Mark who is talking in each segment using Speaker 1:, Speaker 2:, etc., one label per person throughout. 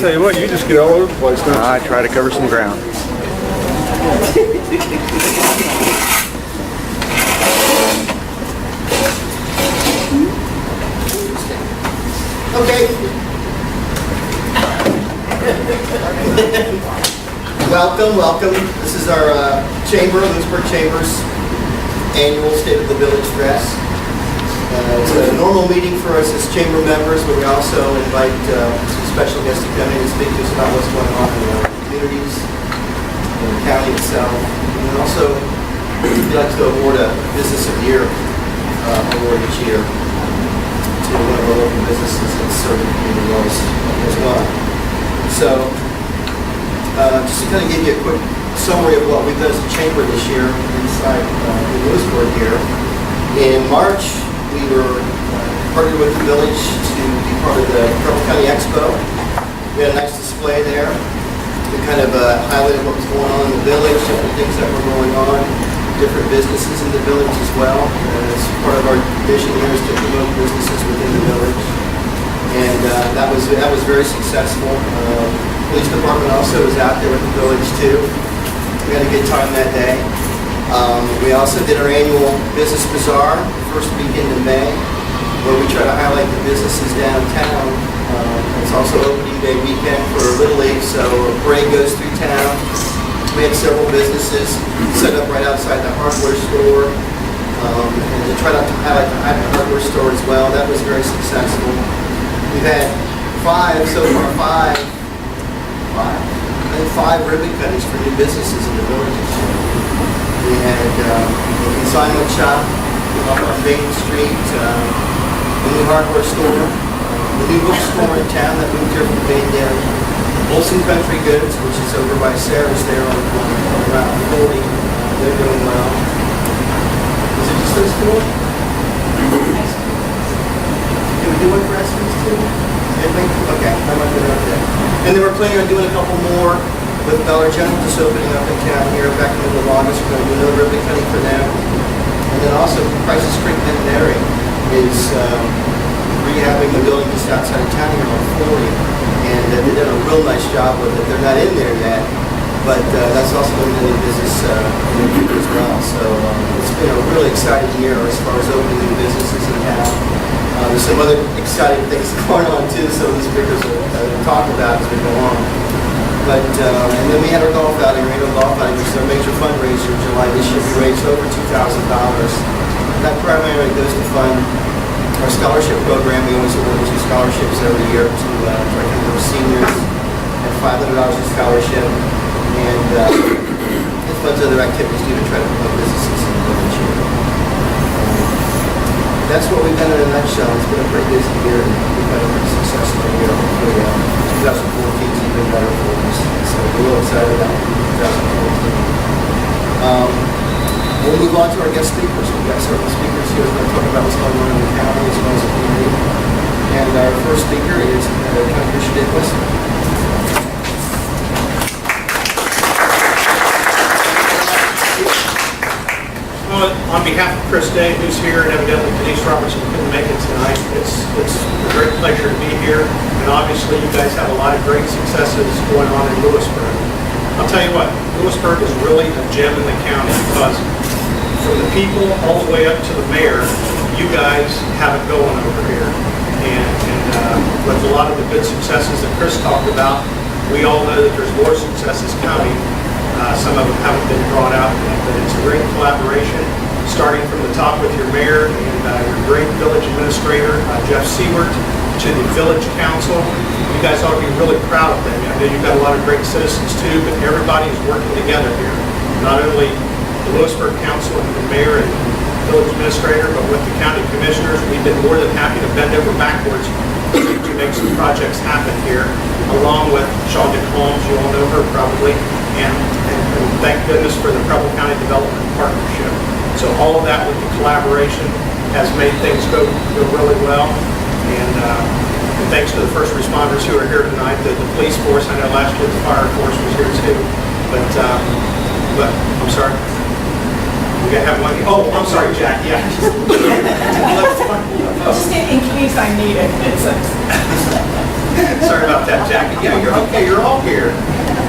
Speaker 1: tell you what, you just get all over the place, don't you?
Speaker 2: I try to cover some ground.
Speaker 3: Okay. Welcome. This is our Lewisburg Chamber's annual State of the Village Address. It's a normal meeting for us as chamber members, but we also invite some special guests to come in and speak to us about what's going on in our communities, in the county itself. And also, we'd like to award a Business of the Year award each year to one of our local businesses that's serving the community as well. So, just to kind of give you a quick summary of what we've done as a chamber this year inside Lewisburg here. In March, we were partnered with the village to be part of the Preble County Expo. We had a nice display there. We kind of highlighted what was going on in the village, different things that were going on, different businesses in the village as well. As part of our vision here is to promote businesses within the village. And that was very successful. Police department also was out there with the village too. We had a good time that day. We also did our annual Business Bazaar, first weekend in May, where we try to highlight the businesses downtown. It's also opening day weekend for Little League, so a parade goes through town. We had several businesses set up right outside the hardware store, and to try to highlight the hardware store as well. That was very successful. We've had five ribbon cuttings for new businesses in the village. We had a consignment shop off on Main Street, a new hardware store, the new bookstore in town that moved here from Baytown, Olson Country Goods, which is over by Sarah's there on Route 40. They're doing well. Is it just those two? Can we do one for Estimates too? Okay, I might put it up there. And then we're planning on doing a couple more with Dollar General just opening up in town here back in the middle of August. We're going to do another ribbon cutting for them. And then also Prices Creek Veterinary is rehabbing the building just outside of town here on 40. And they've done a real nice job with it. They're not in there yet, but that's also going to be a business in the future as well. So it's been a really exciting year as far as opening new businesses in town. There's some other exciting things going on too, some of the speakers will talk about as we go on. But, and then we had our golf outing, our annual golf outing, which is our major fundraiser in July. This year we raised over $2,000. That primarily goes to fund our scholarship program. We always award 2 scholarships every year to our seniors at $500 a scholarship. And it funds other activities too to try to promote businesses in the village here. That's what we've done in a nutshell. It's been a pretty busy year, and we've had a pretty successful year. Hopefully, 2014 is even better for us. So we're real excited about 2014. We'll move on to our guest speakers. We've got several speakers here who are going to talk about what's going on in the county as well as the community. And our first speaker is County Commissioner Nicholas.
Speaker 4: On behalf of Chris Day, who's here, and evidently Denise Robertson couldn't make it tonight, it's a great pleasure to be here. And obviously, you guys have a lot of great successes going on in Lewisburg. I'll tell you what, Lewisburg is really a gem in the county because from the people all the way up to the mayor, you guys have it going over here. And with a lot of the good successes that Chris talked about, we all know that there's more successes coming. Some of them haven't been brought out yet, but it's a great collaboration, starting from the top with your mayor and your great village administrator, Jeff Seward, to the village council. You guys ought to be really proud of them. I know you've got a lot of great citizens too, but everybody is working together here. Not only the Lewisburg council and the mayor and village administrator, but with the county commissioners. We've been more than happy to bend over backwards to make some projects happen here, along with Shaw Holmes, you all know her probably, and thank goodness for the Preble County Development Partnership. So all of that with the collaboration has made things go really well. And thanks to the first responders who are here tonight, the police force. I know last year the fire force was here too. But I'm sorry. We have one. Oh, I'm sorry, Jack. Yeah.
Speaker 5: Just in case I need it.
Speaker 4: Sorry about that, Jackie. Yeah, you're okay, you're all here.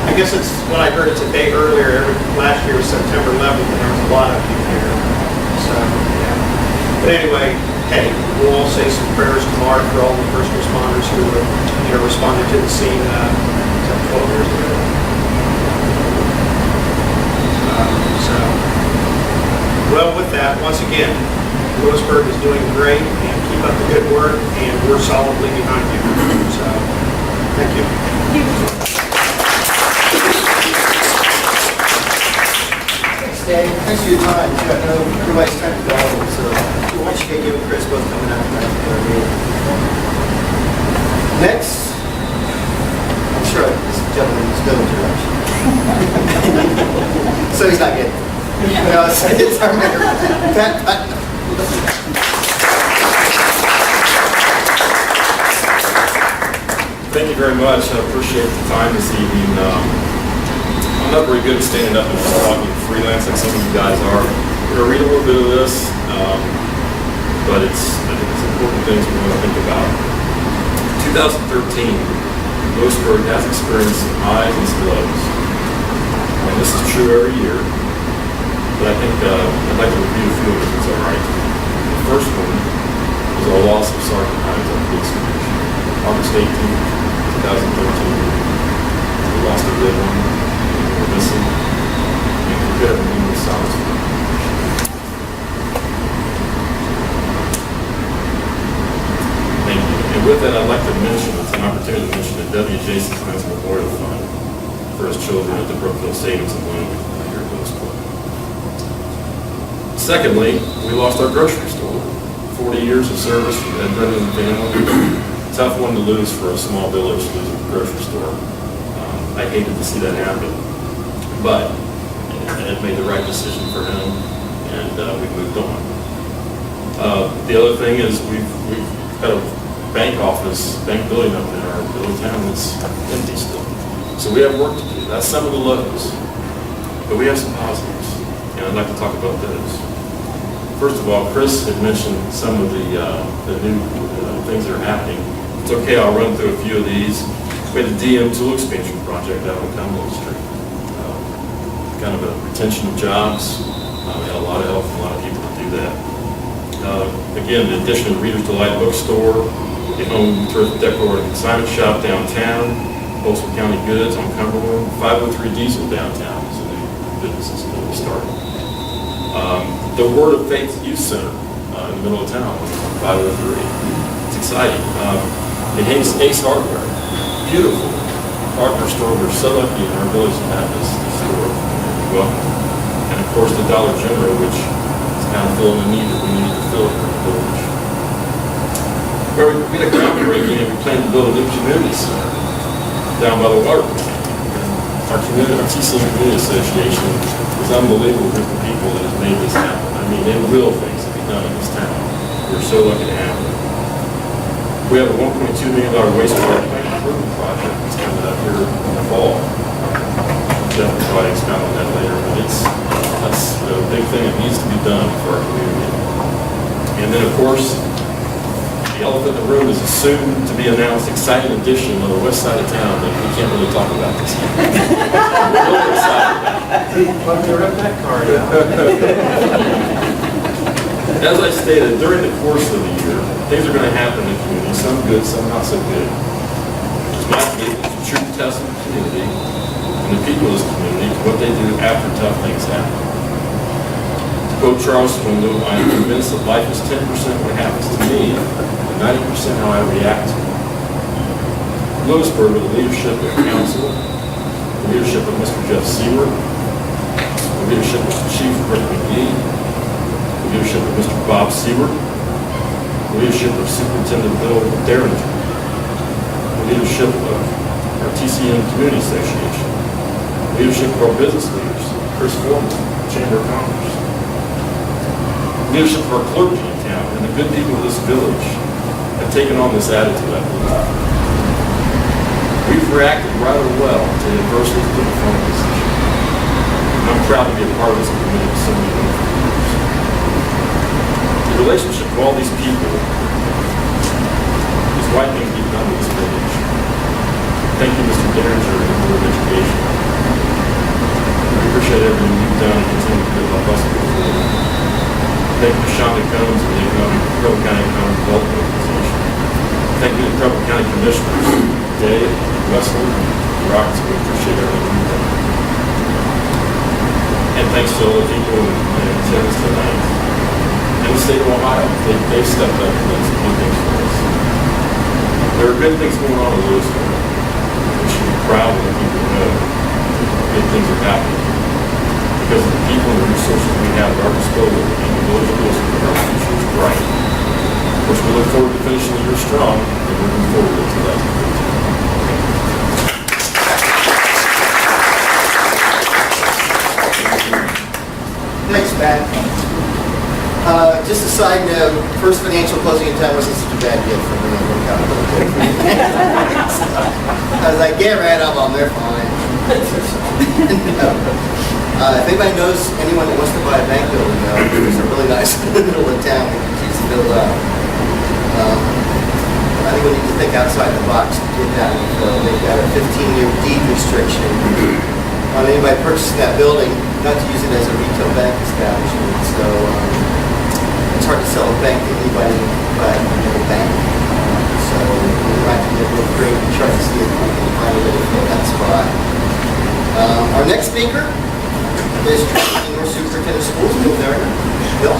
Speaker 4: I guess it's what I heard, it's a day earlier. Last year was September 11th, and there was a lot of you here. So, yeah. But anyway, hey, we'll all say some prayers tomorrow for all the first responders who responded to the scene, is that 12 years ago? So, well, with that, once again, Lewisburg is doing great, and keep up the good work, and we're solidly behind you. So, thank you.
Speaker 3: Thanks, Dave. Thanks for your time. I know everybody's trying to go, so we want you to get you and Chris both coming out tonight for our meeting. Next, I'm sure this gentleman is going to rush. So he's not getting it. No, it's our mayor, Pat Putnam.
Speaker 2: Thank you very much. I appreciate the time this evening. I'm not very good at standing up and just talking freelance like some of you guys are. We're going to read a little bit of this, but I think it's important things we want to think about. 2013, Lewisburg has experienced some highs and some lows. And this is true every year, but I think I'd like to review a few of them if it's all right. The first one is our loss of Sergeant Hines on police commission. August 18th, 2013. We lost a good one. We're missing. And we could have been with silence. Thank you. And with that, I'd like to mention, it's an opportunity to mention the W.J.C. Hines Memorial Fund for his children at the Brookfield Savings and Loan here at Lewisburg. Secondly, we lost our grocery store. 40 years of service from Ed Brennan and family. Tough one to lose for a small village to lose a grocery store. I hated to see that happen, but Ed made the right decision for him, and we moved on. The other thing is we've got a bank building up in our little town that's empty still. So we have work to do. That's some of the lows, but we have some positives, and I'd like to talk about those. First of all, Chris had mentioned some of the new things that are happening. It's okay, I'll run through a few of these. We had the DM tool expansion project out on Cumberland Street. Kind of a retention of jobs. We had a lot of help from a lot of people to do that. Again, the addition of Reader's Delight bookstore, the home turf decor and consignment shop downtown, Bolson County Goods on Cumberland, 503 Diesel downtown is a new business that's going to start. The Word of Faith Youth Center in the middle of town, 503. It's exciting. The Ace Hardware, beautiful hardware store. We're so lucky in our village to have this store. Well, and of course the Dollar General, which is kind of filling a need that we need to fill here in the village. We had a groundbreaking and we plan to build a new community center down by the water plant. Our TCM Community Association is an unbelievable group of people that has made this happen. I mean, they will things to be done in this town. We're so lucky to have it. We have a $1.2 million wastewater plant improvement project that's coming up here in the fall. Jeff will probably expound on that later, but that's a big thing that needs to be done for our community. And then, of course, the elephant in the room is a soon-to-be-announced exciting addition on the west side of town that we can't really talk about this year. We're really excited about it.
Speaker 4: Let me rip that card out.
Speaker 2: As I stated, during the course of the year, things are going to happen in the community, some good, some not so good. It's my belief it's a true test of the community and the people of this community to what they do after tough things happen. To quote Charles Swindoll, I am convinced that life is 10% what happens to me and 90% how I react to it. Lewisburg, with the leadership of the council, the leadership of Mr. Jeff Seward, the leadership of Chief Rick McGee, leadership of Mr. Bob Seward, the leadership of Superintendent Bill Derringer, the leadership of our TCM Community Association, the leadership of our business leaders, Chris Foreman, Chamber of Commerce, the leadership of our clergy in town, and the good people of this village have taken on this attitude, I believe. We've reacted rather well to the adversity put in front of us. I'm proud to be a part of this community so many years. The relationship of all these people is why things get done in this village. Thank you, Mr. Derringer, and the Board of Education. We appreciate everything you've done and continue to do our bus forward. Thank you to Shonda Combs and the Preble County Economic Development Organization. Thank you to the Preble County Commissioners, Dave, Wesley, and Roberts. We appreciate everything you've done. And thanks to all the people in attendance tonight. And the state of Ohio, they've stepped up and done some good things for us. There are good things going on in Lewisburg. We should be proud of the people who know good things are happening. Because of the people and the resources we have at our disposal in the village of Lewisburg, our future is bright. Of course, we look forward to finishing the year strong and moving forward to 2015.
Speaker 3: Thanks, Pat. Just a side note, first financial closing in time wasn't such a bad gift for me. I was like, get rid of them, they're fine. If anybody knows anyone that wants to buy a bank building, there's a really nice in the middle of town we can choose to build up. I think we need to think outside the box to get that. They've got a 15-year deed restriction on anybody purchasing that building, not to use it as a retail bank establishment. So it's hard to sell a bank to anybody but a bank. So we're right to look great and try to see if we can find a way to fill that spot. Our next speaker is North Superintendent of Schools, Bill Derringer. Bill.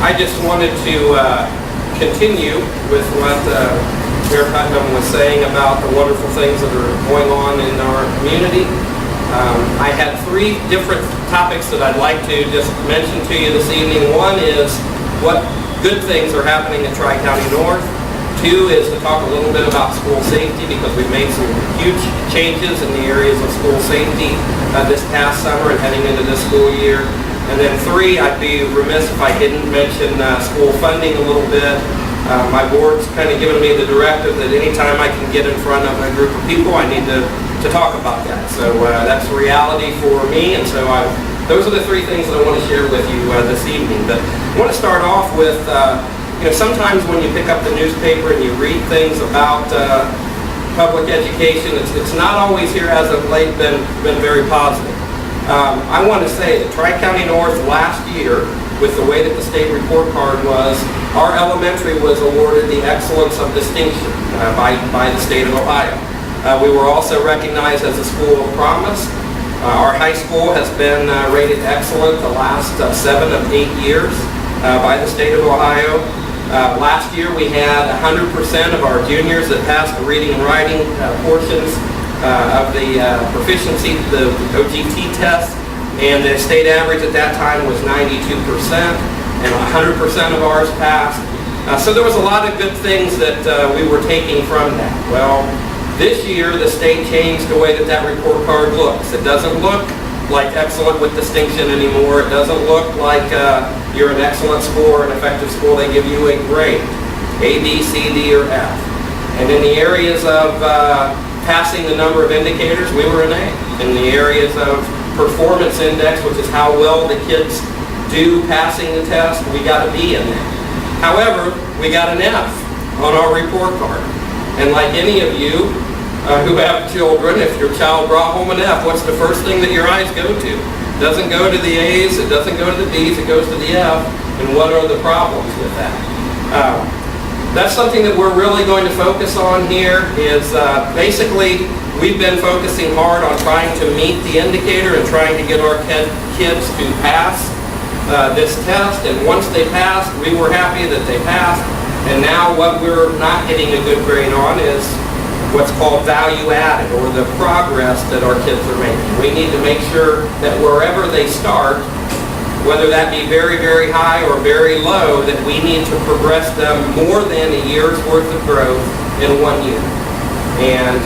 Speaker 5: I just wanted to continue with what Mayor Putnam was saying about the wonderful things that are going on in our community. I had three different topics that I'd like to just mention to you this evening. One is what good things are happening at Tri-County North. Two is to talk a little bit about school safety, because we've made some huge changes in the areas of school safety this past summer and heading into this school year. And then three, I'd be remiss if I didn't mention school funding a little bit. My board's kind of given me the directive that anytime I can get in front of a group of people, I need to talk about that. So that's reality for me, and so those are the three things that I want to share with you this evening. But I want to start off with, sometimes when you pick up the newspaper and you read things about public education, it's not always here as of late been very positive. I want to say that Tri-County North last year, with the way that the state report card was, our elementary was awarded the Excellence of Distinction by the state of Ohio. We were also recognized as a school of promise. Our high school has been rated excellent the last 7 of 8 years by the state of Ohio. Last year we had 100% of our juniors that passed the reading and writing portions of the proficiency, the OGT test, and the state average at that time was 92%, and 100% of ours passed. So there was a lot of good things that we were taking from that. Well, this year the state changed the way that report card looks. It doesn't look like excellent with distinction anymore. It doesn't look like you're an excellent school or an effective school. They give you a grade, A, B, C, D, or F. And in the areas of passing the number of indicators, we were an A. In the areas of performance index, which is how well the kids do passing the test, we got a B in there. However, we got an F on our report card. And like any of you who have children, if your child brought home an F, what's the first thing that your eyes go to? It doesn't go to the A's, it doesn't go to the B's, it goes to the F. And what are the problems with that? That's something that we're really going to focus on here is basically we've been focusing hard on trying to meet the indicator and trying to get our kids to pass this test. And once they passed, we were happy that they passed. And now what we're not getting a good grade on is what's called value added, or the progress that our kids are making. We need to make sure that wherever they start, whether that be very, very high or very low, that we need to progress them more than a year's worth of growth in 1 year. And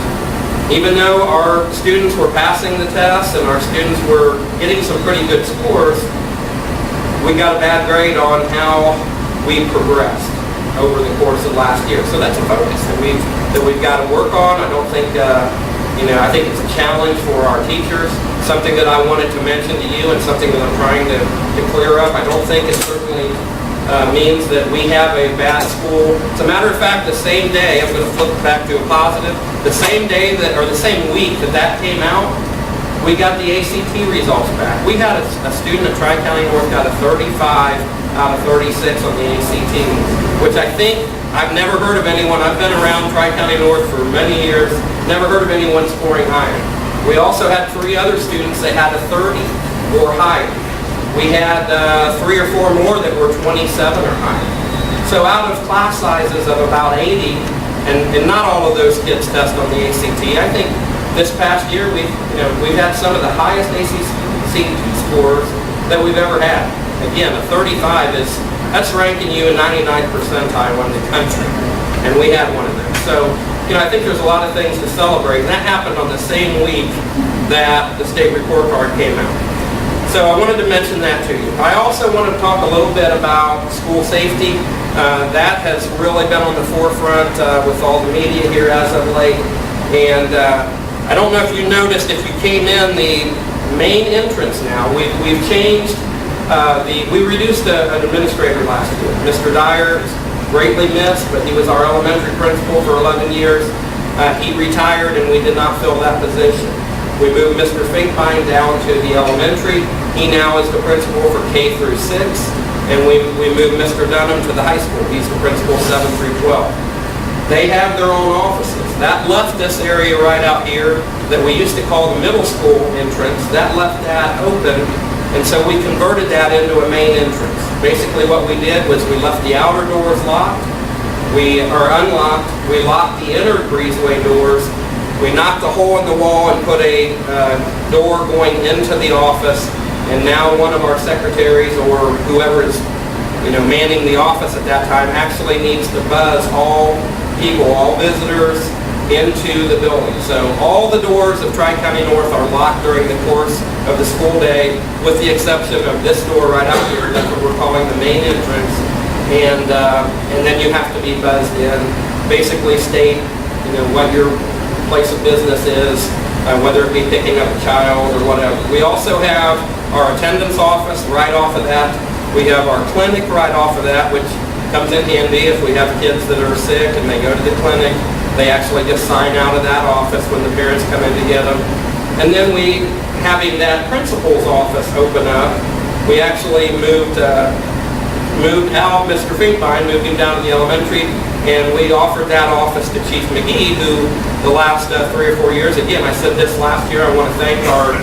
Speaker 5: even though our students were passing the test and our students were getting some pretty good scores, we got a bad grade on how we progressed over the course of last year. So that's a focus that we've got to work on. I don't think, I think it's a challenge for our teachers. something that I wanted to mention to you and something that I'm trying to clear up. I don't think it certainly means that we have a bad school. As a matter of fact, the same day, I'm going to flip back to a positive, the same day that, or the same week that came out, we got the ACT results back. We had a student at Tri-County North got a 35 out of 36 on the ACT, which I think, I've never heard of anyone, I've been around Tri-County North for many years, never heard of anyone scoring higher. We also had 3 other students that had a 30 or higher. We had 3 or 4 more that were 27 or higher. So out of class sizes of about 80, and not all of those kids test on the ACT, I think this past year we've had some of the highest ACT scores that we've ever had. Again, a 35 that's ranking you in 99th percentile in the country, and we had one of them. So I think there's a lot of things to celebrate, and that happened on the same week that the state report card came out. So I wanted to mention that to you. I also want to talk a little bit about school safety. That has really been on the forefront with all the media here as of late. And I don't know if you noticed, if you came in the main entrance now, we've changed, we reduced an administrator last year. Mr. Dyer is greatly missed, but he was our elementary principal for 11 years. He retired and we did not fill that position. We moved Mr. Finkbein down to the elementary. He now is the principal for K through 6. And we moved Mr. Dunham to the high school. He's the principal 7 through 12. They have their own offices. That left this area right out here that we used to call the middle school entrance. That left that open. And so we converted that into a main entrance. Basically what we did was we left the outer doors locked. We are unlocked. We locked the inner breezeway doors. We knocked a hole in the wall and put a door going into the office, and now one of our secretaries or whoever is manning the office at that time actually needs to buzz all people, all visitors into the building. So all the doors of Tri-County North are locked during the course of the school day, with the exception of this door right out here. That's what we're calling the main entrance, and then you have to be buzzed in. Basically state what your place of business is, whether it be picking up a child or whatever. We also have our attendance office right off of that. We have our clinic right off of that, which comes in handy if we have kids that are sick and they go to the clinic. They actually just sign out of that office when the parents come in to get them. And then we, having that principal's office open up, we actually moved Al, Mr. Finkbein, moved him down to the elementary, and we offered that office to Chief McGee, who the last 3 or 4 years, again, I said this last year, I want to thank our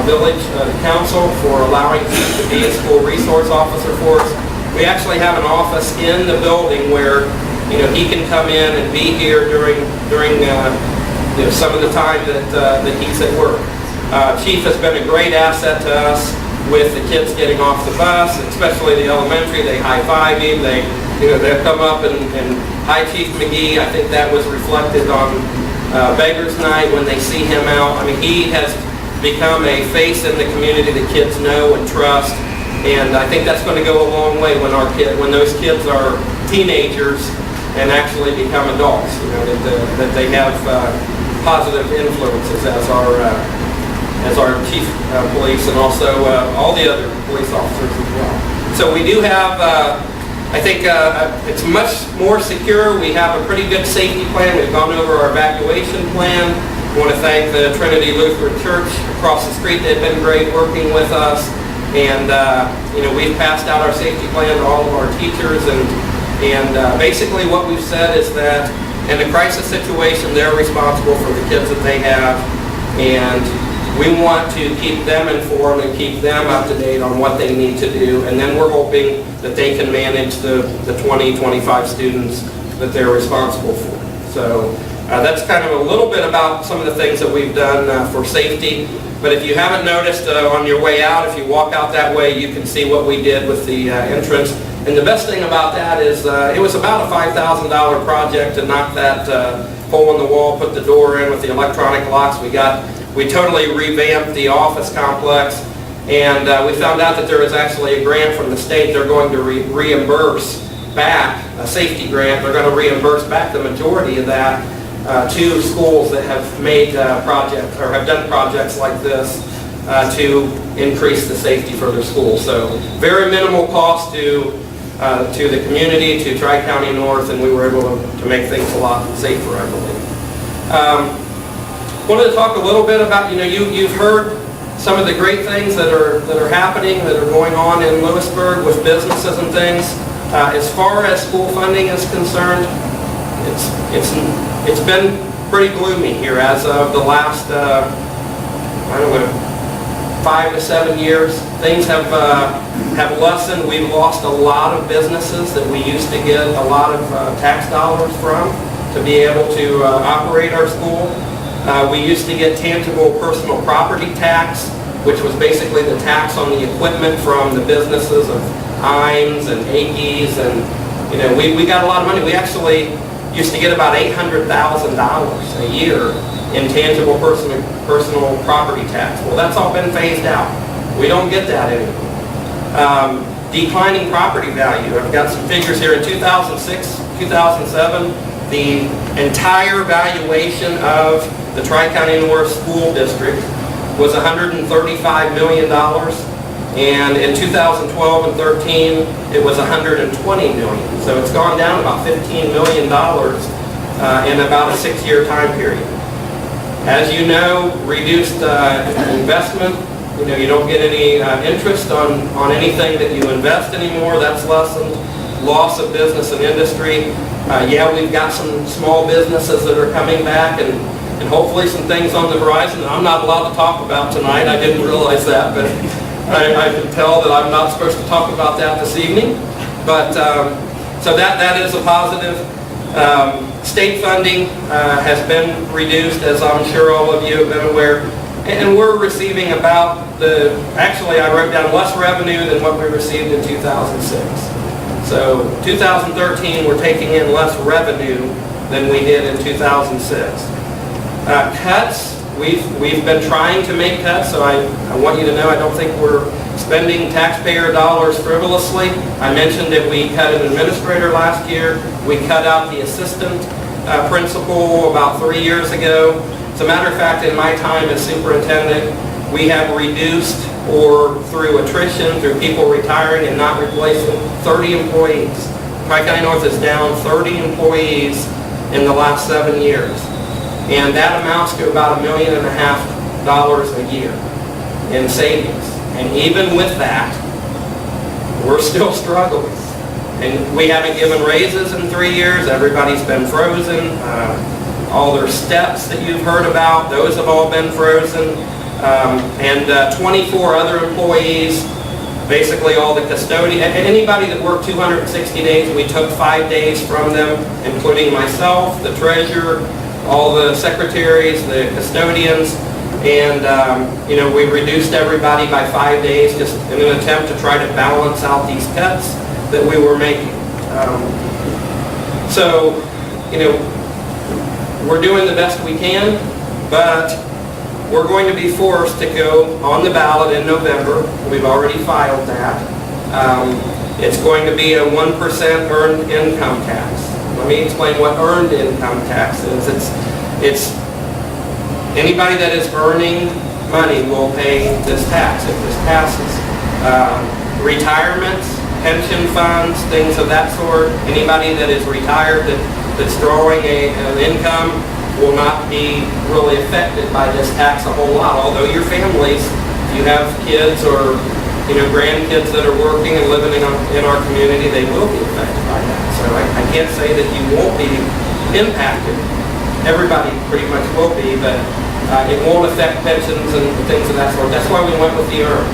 Speaker 5: village council for allowing Chief to be a school resource officer for us. We actually have an office in the building where he can come in and be here during some of the time that he's at work. Chief has been a great asset to us with the kids getting off the bus, especially the elementary. They high-five him. They'll come up and hi, Chief McGee. I think that was reflected on Beggars Night when they see him out. I mean, he has become a face in the community that kids know and trust, and I think that's going to go a long way when those kids are teenagers and actually become adults. That they have positive influences as our chief police and also all the other police officers as well. So we do have. I think it's much more secure. We have a pretty good safety plan. We've gone over our evacuation plan. I want to thank the Trinity Lutheran Church across the street. They've been great working with us. And, we've passed out our safety plan to all of our teachers. And basically what we've said is that in a crisis situation, they're responsible for the kids that they have. And we want to keep them informed and keep them up to date on what they need to do. And then we're hoping that they can manage the 20, 25 students that they're responsible for. So that's kind of a little bit about some of the things that we've done for safety. But if you haven't noticed on your way out, if you walk out that way, you can see what we did with the entrance. And the best thing about that is it was about a $5,000 project to knock that hole in the wall, put the door in with the electronic locks. We totally revamped the office complex, and we found out that there was actually a grant from the state. They're going to reimburse back, a safety grant. They're going to reimburse back the majority of that 2 schools that have made projects or have done projects like this to increase the safety for their schools. So very minimal cost to the community, to Tri-County North, and we were able to make things a lot safer, I believe. Wanted to talk a little bit about, you've heard some of the great things that are happening, that are going on in Lewisburg with businesses and things. As far as school funding is concerned, it's been pretty gloomy here as of the last, 5 to 7 years. Things have lessened. We've lost a lot of businesses that we used to get a lot of tax dollars from to be able to operate our school. We used to get tangible personal property tax, which was basically the tax on the equipment from the businesses of Hines and Akey's, and we got a lot of money. We actually used to get about $800,000 a year in tangible personal property tax. Well, that's all been phased out. We don't get that anymore. Declining property value. I've got some figures here. In 2006, 2007, the entire valuation of the Tri-County North School District was $135 million. And in 2012 and 13, it was $120 million. So it's gone down about $15 million in about a 6-year time period. As you know, reduced investment. You don't get any interest on anything that you invest anymore. That's lessened. Loss of business and industry. Yeah, we've got some small businesses that are coming back, and hopefully some things on the horizon that I'm not allowed to talk about tonight. I didn't realize that, but I can tell that I'm not supposed to talk about that this evening. But so that is a positive. State funding has been reduced, as I'm sure all of you have been aware, and we're receiving about actually I wrote down less revenue than what we received in 2006. So 2013 we're taking in less revenue than we did in 2006. Cuts, we've been trying to make cuts, so I want you to know I don't think we're spending taxpayer dollars frivolously. I mentioned that we cut an administrator last year. We cut out the assistant principal about 3 years ago. As a matter of fact, in my time as superintendent, we have reduced, or through attrition, through people retiring and not replacing, 30 employees. Tri-County North is down 30 employees in the last 7 years. And that amounts to about $1.5 million a year in savings. And even with that, we're still struggling. And we haven't given raises in 3 years. Everybody's been frozen. All their steps that you've heard about, those have all been frozen. And 24 other employees, basically all the custodians, anybody that worked 260 days, we took 5 days from them, including myself, the treasurer, all the secretaries, the custodians, and we reduced everybody by 5 days just in an attempt to try to balance out these cuts that we were making. So we're doing the best we can, but we're going to be forced to go on the ballot in November. We've already filed that. It's going to be a 1% earned income tax. Let me explain what earned income tax is. It's anybody that is earning money will pay this tax if this passes. Retirements, pension funds, things of that sort. Anybody that is retired that's drawing an income will not be really affected by this tax a whole lot. Although your families, if you have kids or grandkids that are working and living in our community, they will be affected by that. So I can't say that you won't be impacted. Everybody pretty much will be, but it won't affect pensions and things of that sort. That's why we went with the earned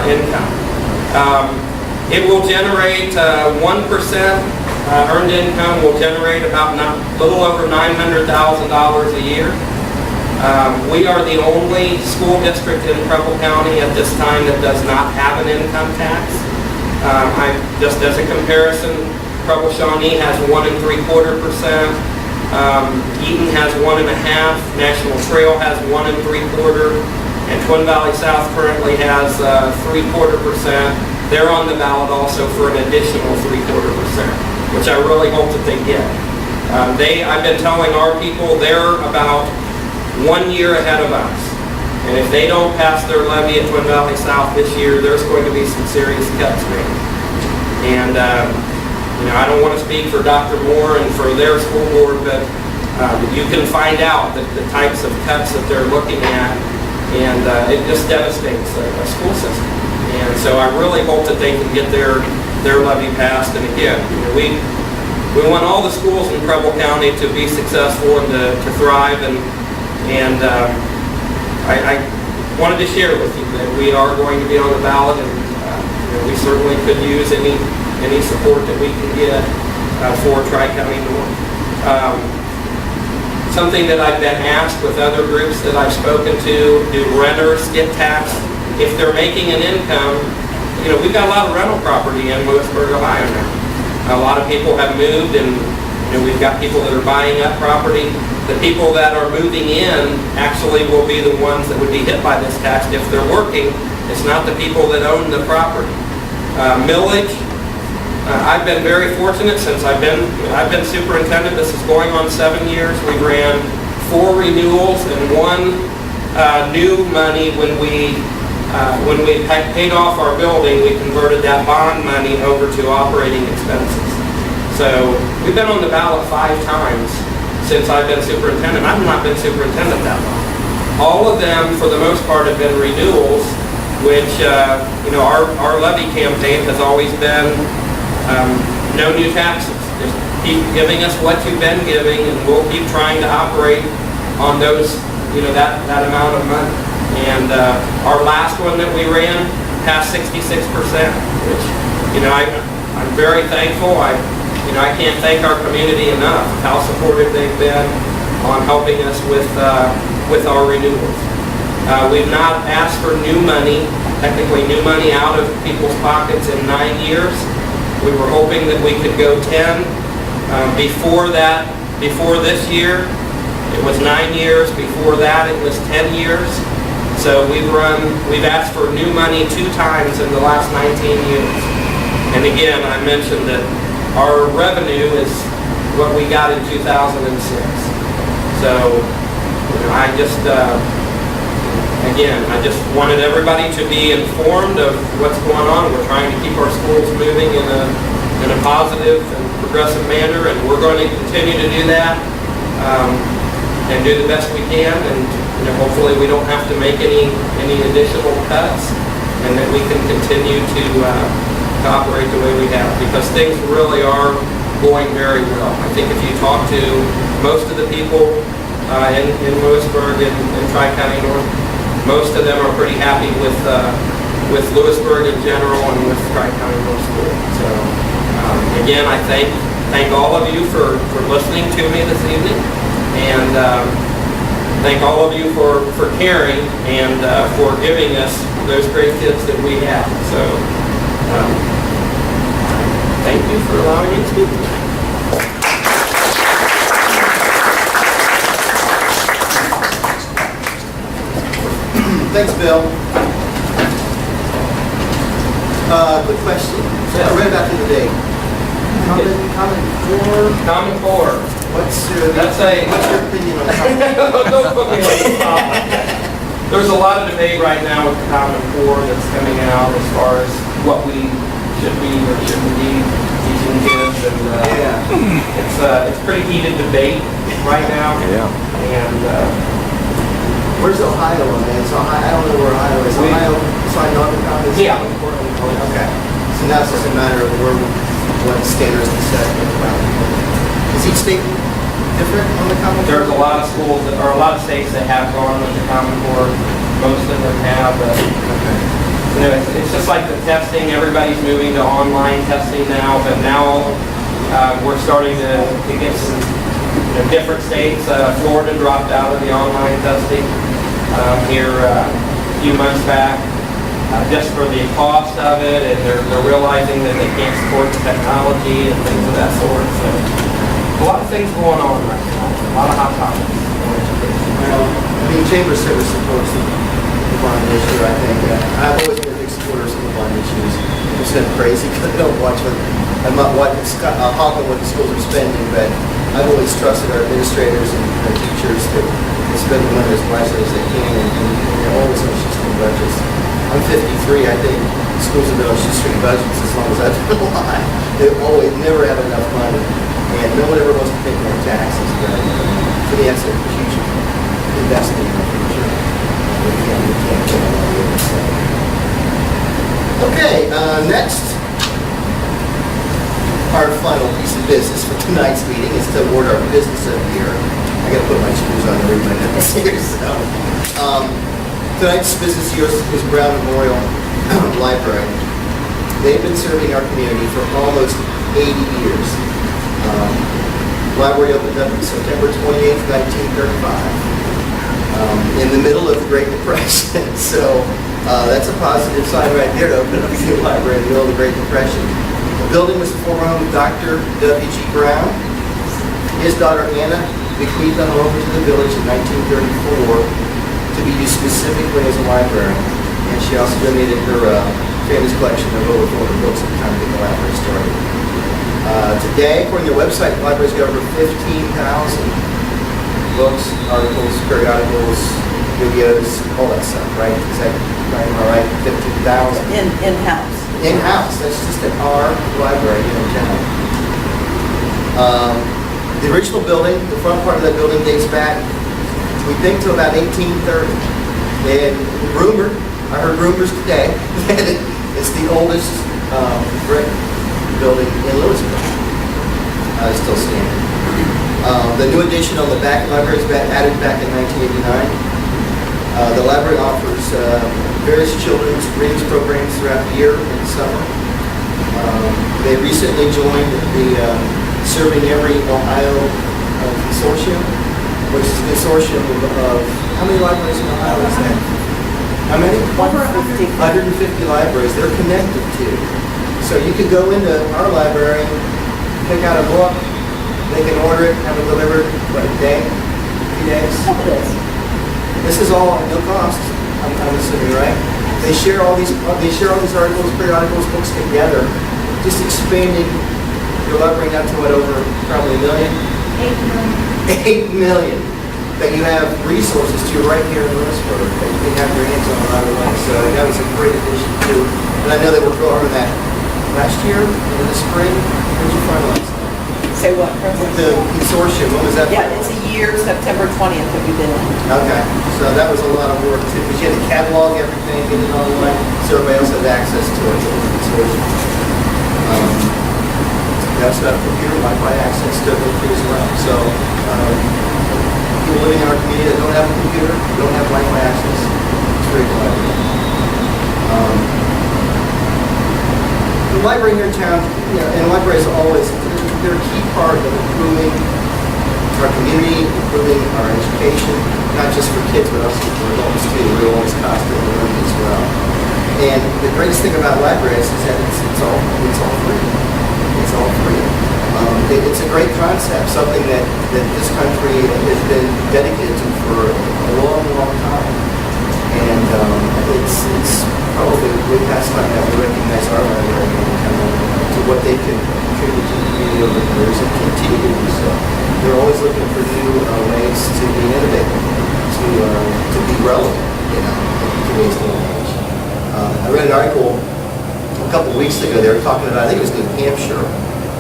Speaker 5: income. It will generate 1%. Earned income will generate about a little over $900,000 a year. We are the only school district in Preble County at this time that does not have an income tax. Just as a comparison, Preble Shawnee has 1.75%. Eaton has 1.5%. National Trail has 1.75%. And Twin Valley South currently has 0.75%. They're on the ballot also for an additional 0.75%. Which I really hope that they get. I've been telling our people they're about 1 year ahead of us. And if they don't pass their levy at Twin Valley South this year, there's going to be some serious cuts made. And, I don't want to speak for Dr. Moore and for their school board, but you can find out the types of cuts that they're looking at, and it just devastates a school system. And so I really hope that they can get their levy passed. And again, we want all the schools in Preble County to be successful and to thrive. And I wanted to share with you that we are going to be on the ballot, and we certainly could use any support that we can get for Tri-County North. Something that I've been asked with other groups that I've spoken to, do renters get taxed if they're making an income? We've got a lot of rental property in Lewisburg, Ohio now. A lot of people have moved, and we've got people that are buying up property. The people that are moving in actually will be the ones that would be hit by this tax if they're working. It's not the people that own the property. Millage. I've been very fortunate since I've been superintendent. This is going on 7 years. We ran 4 renewals and 1 new money when we paid off our building. We converted that bond money over to operating expenses. So we've been on the ballot 5 times since I've been superintendent. I've not been superintendent that long. All of them, for the most part, have been renewals, which our levy campaign has always been. No new taxes. Just keep giving us what you've been giving, and we'll keep trying to operate on those, that amount of money. And our last one that we ran passed 66%, which, I'm very thankful. I can't thank our community enough how supportive they've been on helping us with our renewals. We've not asked for new money, technically new money out of people's pockets in 9 years. We were hoping that we could go 10. Before this year, it was 9 years. Before that, it was 10 years. So we've asked for new money 2 times in the last 19 years. And again, I mentioned that our revenue is what we got in 2006. So I just wanted everybody to be informed of what's going on. We're trying to keep our schools moving in a positive and progressive manner, and we're going to continue to do that and do the best we can. And hopefully we don't have to make any additional cuts, and that we can continue to operate the way we have, because things really are going very well. I think if you talk to most of the people in Lewisburg and Tri-County North, most of them are pretty happy with Lewisburg in general and with Tri-County North School. So again, I thank all of you for listening to me this evening, and thank all of you for caring and for giving us those great kids that we have. So thank you for allowing me to speak tonight.
Speaker 3: Thanks, Bill. Good question.
Speaker 5: Yes.
Speaker 3: Right back in the day.
Speaker 5: Common Core.
Speaker 3: What's your opinion on Common Core?
Speaker 5: Don't put me on the spot. There's a lot of debate right now with the Common Core that's coming out as far as what we should be or shouldn't be teaching kids, and it's pretty heated debate right now.
Speaker 1: Yeah.
Speaker 5: And
Speaker 3: Where's Ohio on that? So I don't know where Ohio is. Ohio signed on to Common Core?
Speaker 5: yeah,
Speaker 3: Okay. So now it's just a matter of what standards to set. Is each state different on the Common Core?
Speaker 5: there's a lot of schools that, or a lot of states that have gone with the Common Core. Most of them have. It's just like the testing. Everybody's moving to online testing now, but now we're starting to get some different states. Florida dropped out of the online testing here a few months back, just for the cost of it, and they're realizing that they can't support the technology and things of that sort. So a lot of things going on right now, a lot of hot topics.
Speaker 3: Well, Chamber Service supports the bond issue, I think. I've always been a big supporter of some of the bond issues. It's been crazy because I don't watch I'm not hogging what the schools are spending, but I've always trusted our administrators and our teachers to spend the money as wisely as they can, and they're always on shoestring budgets. I'm 53, I think schools have been on shoestring budgets as long as I've been alive. They always never have enough money, and no one ever wants to pay more taxes, but for me that's a huge investment in the future. We can't get on that with it, so. Okay, next, our final piece of business for tonight's meeting is to award our business of the year. I gotta put my shoes on to read my notes here, so. Tonight's business of the year is Brown Memorial Library. They've been serving our community for almost 80 years. Library opened up on September 28th, 1935. In the middle of the Great Depression. So that's a positive sign right there to open up a new library in the middle of the Great Depression. The building was the former home of Dr. W.G. Brown. His daughter Anna bequeathed them over to the village in 1934 to be used specifically as a library. And she also donated her family's collection of over 400 books at the time to get the library started. Today, according to their website, the library's got over 15,000 books, articles, periodicals, videos, all that stuff, right? Is that right? Am I right? 15,000?
Speaker 6: In-house.
Speaker 3: In-house. That's just at our library here in town. The original building, the front part of that building dates back, we think, to about 1830. And I heard rumors today that it's the oldest brick building in Lewisburg. It's still standing. The new addition on the back library is added back in 1989. The library offers various children's reading programs throughout the year and summer. They recently joined the Serving Every Ohio Consortium, which is a consortium of, how many libraries in Ohio is that? How many? 150 libraries they're connected to. So you could go into our library, pick out a book, they can order it, have it delivered, what, a day, 2 days?
Speaker 6: Couple days.
Speaker 3: This is all at no cost, I'm assuming, right? They share all these articles, periodicals, books together, just expanding your library out to what, over probably 1 million? 8 million. That you have resources to right here in Lewisburg that you can have your hands on right away. So that was a great addition too. And I know they were going over that last year in the spring. When did you finalize that?
Speaker 6: Say what?
Speaker 3: The consortium, when was that?
Speaker 6: Yeah, it's a year, September 20th that we've been in.
Speaker 3: Okay, so that was a lot of work too, because you had to catalog everything, get it online, so everybody else had access to it. You also have computer Wi-Fi access to it as well. So people living in our community that don't have a computer, don't have Wi-Fi access, it's very collaborative. The library here in town, and libraries always, they're a key part of improving our community, improving our education, not just for kids, but also for adults too. We're always constantly learning as well. And the greatest thing about libraries is that it's all free. It's all free. It's a great concept, something that this country has been dedicated to for a long, long time. And it's probably way past time that we recognize our library to what they can contribute to the community over the years and continue to do so. They're always looking for new ways to be innovative, to be relevant, in today's day and age. I read an article a couple of weeks ago. They were talking about, I think it was New Hampshire,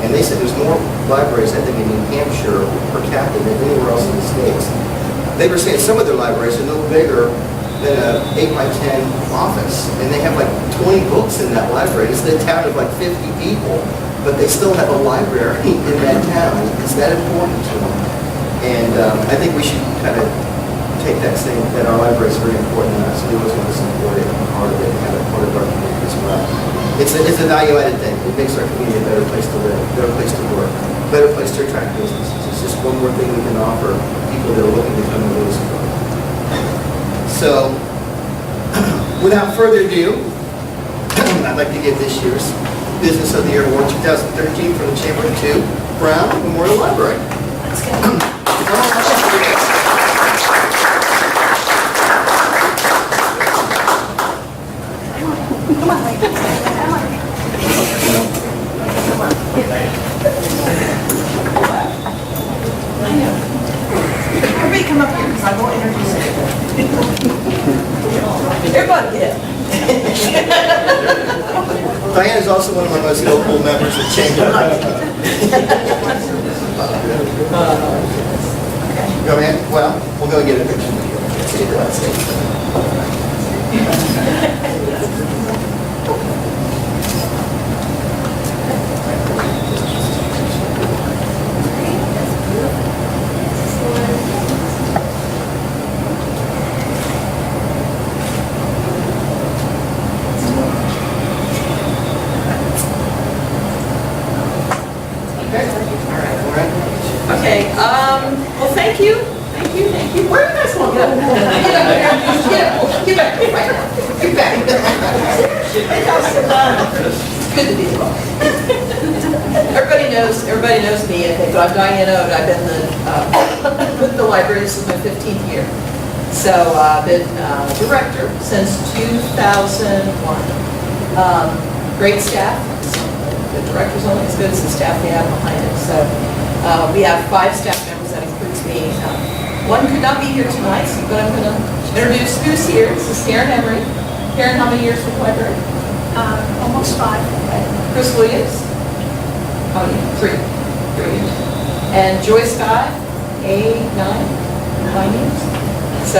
Speaker 3: and they said there's more libraries, I think, in New Hampshire per capita than anywhere else in the States. They were saying some of their libraries are no bigger than an 8x10 office, and they have like 20 books in that library. It's in a town of like 50 people, but they still have a library in that town. It's that important to them. And I think we should kind of take that saying that our library is very important to us. We always want to support it and part of it and have it part of our community as well. It's a value-added thing. It makes our community a better place to live, a better place to work, a better place to attract businesses. It's just one more thing we can offer people that are looking to come to Lewisburg. So, without further ado, I'd like to give this year's Business of the Year Award 2013 from the Chamber to Brown Memorial Library.
Speaker 6: Let's go. I won't introduce you. Everybody get it.
Speaker 3: Diane is also one of our most notable members of Chamber. Go ahead. Well, we'll go get a picture.
Speaker 6: Okay, well, thank you. Where are you guys going to go? Get back. It's good to be involved. Everybody knows me, I think, but I'm Diane Ode. I've been with the library, this is my 15th year. So I've been director since 2001. Great staff. The director's only as good as the staff we have behind it. So we have 5 staff members, that includes me. One could not be here tonight, but I'm going to introduce who's here. This is Karen Emery. Karen, how many years with the library?
Speaker 7: Almost 5.
Speaker 6: Chris Williams? Oh, yeah, 3 years. And Joyce Scott, 9 years. So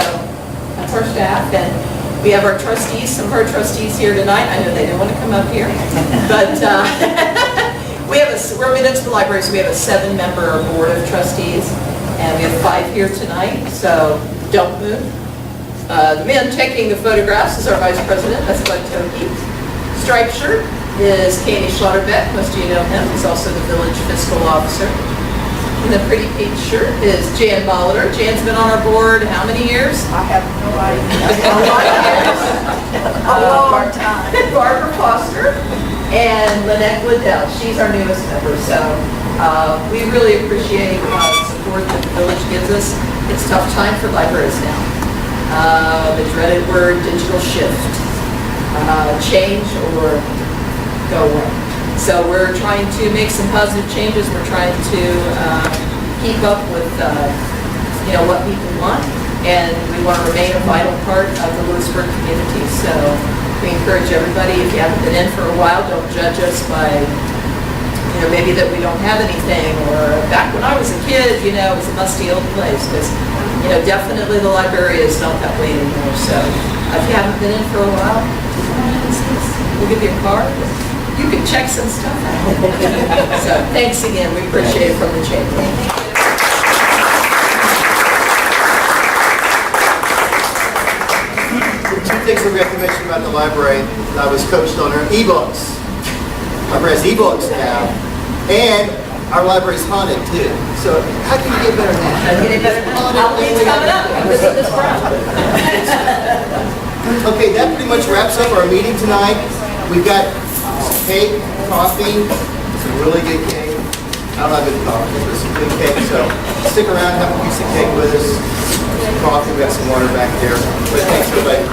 Speaker 6: that's our staff. And we have our trustees, some of our trustees here tonight. I know they don't want to come up here, but we're a municipal library, so we have a 7-member board of trustees, and we have 5 here tonight, so don't move. The man taking the photographs is our vice president, that's Bud Toki. Striped shirt is Katie Schlotterbeck, most of you know him, he's also the village fiscal officer. And the pretty pink shirt is Jan Molitor. Jan's been on our board how many years?
Speaker 7: I have no idea.
Speaker 6: A lot of years.
Speaker 7: A long time.
Speaker 6: Barbara Foster and Lynette Liddell. She's our newest member, so we really appreciate the support that the village gives us. It's a tough time for libraries now. The dreaded word, digital shift. Change or go away. So we're trying to make some positive changes. We're trying to keep up with what people want, and we want to remain a vital part of the Lewisburg community. So we encourage everybody, if you haven't been in for a while, don't judge us by maybe that we don't have anything, or back when I was a kid, it was a musty old place, because definitely the library is not that way anymore. So if you haven't been in for a while, we'll give you a card. You can check some stuff out. So thanks again. We appreciate it from the chamber.
Speaker 3: Two things we have to mention about the library. I was coached on our e-books. Library has e-books now, and our library's haunted too. So how can you get better than that?
Speaker 6: Halloween's coming up. Visit this crowd.
Speaker 3: Okay, that pretty much wraps up our meeting tonight. We've got cake, coffee, some really good cake. I don't have good coffee, but some good cake. So stick around, have a piece of cake with us. Some coffee, we got some water back there. But thanks everybody.